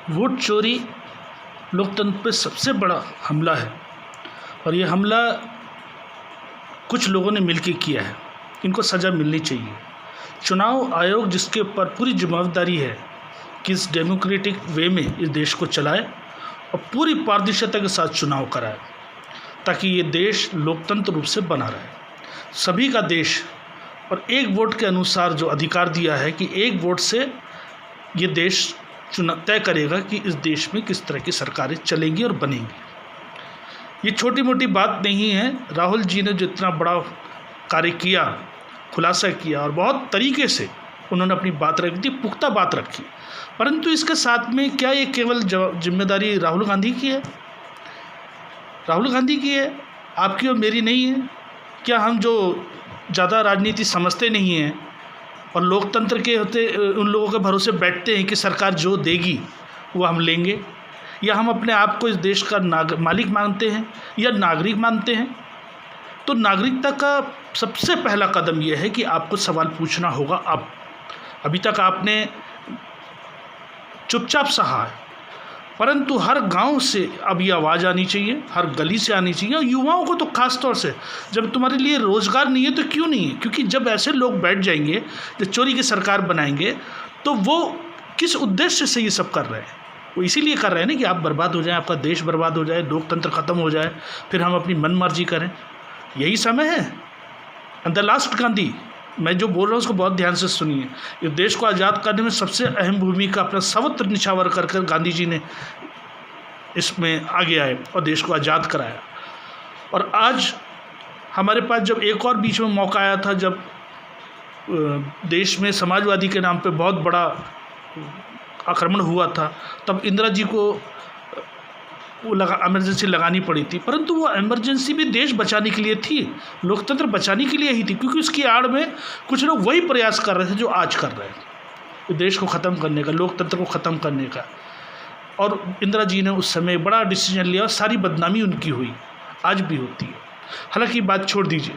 Vote चोरी लोकतंत्र पर सबसे बड़ा हमला है और ये हमला कुछ लोगों ने मिलकर किया है। इनको सज़ा मिलनी चाहिए। चुनाव आयोग जिसके ऊपर पूरी जिम्मेदारी है कि इस डेमोक्रेटिक वे में इस देश को चलाए और पूरी पारदर्शिता के साथ चुनाव कराए ताकि ये देश लोकतंत्र रूप से बना रहे। सभी का देश और एक वोट के अनुसार जो अधिकार दिया है कि एक वोट से ये देश तय करेगा कि इस देश में किस तरह की सरकारें चलेंगी और बनेंगी। ये छोटी मोटी बात नहीं है। राहुल जी ने जो इतना बड़ा कार्य किया, खुलासा किया और बहुत तरीके से उन्होंने अपनी बात रखी थी, पुख्ता बात रखी, परंतु इसके साथ में क्या ये केवल जिम्मेदारी राहुल गांधी की है? राहुल गांधी की है, आपकी और मेरी नहीं है। क्या हम जो ज़्यादा राजनीति समझते नहीं हैं और लोकतंत्र के होते उन लोगों के भरोसे बैठते हैं कि सरकार जो देगी वो हम लेंगे, या हम अपने आप को इस देश का मालिक मानते हैं या नागरिक मानते हैं? तो नागरिकता का सबसे पहला कदम यह है कि आपको सवाल पूछना होगा। अब अभी तक आपने चुपचाप सहा है, परंतु हर गांव से अब ये आवाज़ आनी चाहिए, हर गली से आनी चाहिए। और युवाओं को तो खास तौर से, जब तुम्हारे लिए रोज़गार नहीं है तो क्यों नहीं है? क्योंकि जब ऐसे लोग बैठ जाएंगे जो चोरी की सरकार बनाएंगे, तो वो किस उद्देश्य से ये सब कर रहे हैं? वो इसीलिए कर रहे हैं ना कि आप बर्बाद हो जाएं, आपका देश बर्बाद हो जाए, लोकतंत्र ख़त्म हो जाए, फिर हम अपनी मनमर्जी करें। यही समय है। एंड द लास्ट गांधी, मैं जो बोल रहा हूँ उसको बहुत ध्यान से सुनिए। इस देश को आज़ाद करने में सबसे अहम भूमिका अपना सर्वत्र निछावर कर गांधी जी ने इसमें आगे आए और देश को आज़ाद कराया। और आज हमारे पास जब एक और बीच में मौका आया था, जब देश में समाजवादी के नाम पे बहुत बड़ा आक्रमण हुआ था, तब इंदिरा जी को वो इमरजेंसी लगानी पड़ी थी, परंतु वो इमरजेंसी भी देश बचाने के लिए थी, लोकतंत्र बचाने के लिए ही थी, क्योंकि उसकी आड़ में कुछ लोग वही प्रयास कर रहे थे जो आज कर रहे हैं, देश को ख़त्म करने का, लोकतंत्र को ख़त्म करने का। और इंदिरा जी ने उस समय बड़ा डिसीजन लिया और सारी बदनामी उनकी हुई, आज भी होती है। हालांकि बात छोड़ दीजिए,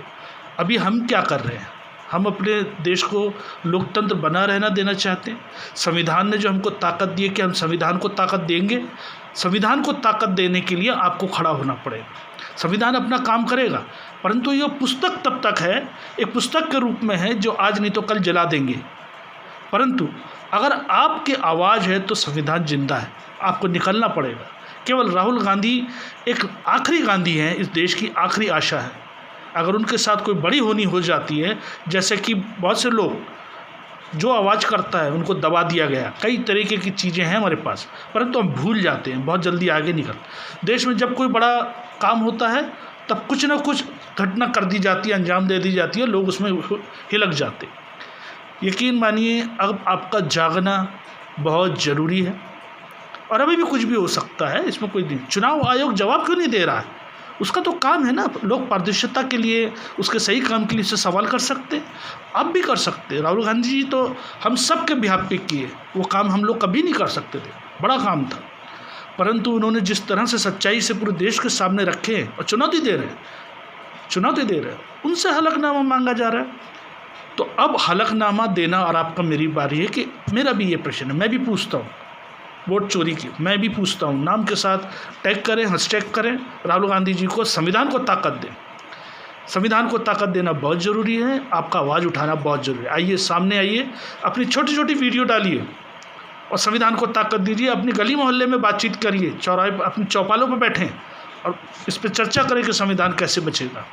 अभी हम क्या कर रहे हैं? हम अपने देश को लोकतंत्र बना रहना देना चाहते हैं। संविधान ने जो हमको ताकत दी है कि हम संविधान को ताकत देंगे। संविधान को ताकत देने के लिए आपको खड़ा होना पड़ेगा। संविधान अपना काम करेगा, परंतु यह पुस्तक तब तक है, एक पुस्तक के रूप में है जो आज नहीं तो कल जला देंगे। परंतु अगर आपकी आवाज़ है तो संविधान जिंदा है, आपको निकलना पड़ेगा। केवल राहुल गांधी एक आखिरी गांधी हैं, इस देश की आखिरी आशा है। अगर उनके साथ कोई बड़ी होनी हो जाती है, जैसे कि बहुत से लोग जो आवाज़ करता है उनको दबा दिया गया, कई तरीके की चीज़ें हैं हमारे पास, परंतु हम भूल जाते हैं, बहुत जल्दी आगे निकल। देश में जब कोई बड़ा काम होता है तब कुछ ना कुछ घटना कर दी जाती है, अंजाम दे दी जाती है, लोग उसमें हिलक जाते। यकीन मानिए अब आपका जागना बहुत ज़रूरी है और अभी भी कुछ भी हो सकता है, इसमें कोई नहीं। चुनाव आयोग जवाब क्यों नहीं दे रहा है? उसका तो काम है ना, लोग पारदर्शिता के लिए, उसके सही काम के लिए उससे सवाल कर सकते हैं, आप भी कर सकते हैं। राहुल गांधी जी तो हम सब के बिहाफ पे किए, वो काम हम लोग कभी नहीं कर सकते थे, बड़ा काम था, परंतु उन्होंने जिस तरह से सच्चाई से पूरे देश के सामने रखे हैं और चुनौती दे रहे हैं, उनसे हलफनामा मांगा जा रहा है। तो अब हलफनामा देना और आपका, मेरी बारी है कि मेरा भी ये प्रश्न है, मैं भी पूछता हूँ वोट चोरी की, मैं भी पूछता हूँ, नाम के साथ टैग करें, हैशटैग करें, राहुल गांधी जी को, संविधान को ताकत दें। संविधान को ताकत देना बहुत ज़रूरी है, आपका आवाज़ उठाना बहुत ज़रूरी है। आइए, सामने आइए, अपनी छोटी छोटी वीडियो डालिए और संविधान को ताकत दीजिए। अपनी गली मोहल्ले में बातचीत करिए, चौराहे पर, अपने चौपालों पर बैठें और इस पर चर्चा करें कि संविधान कैसे बचेगा।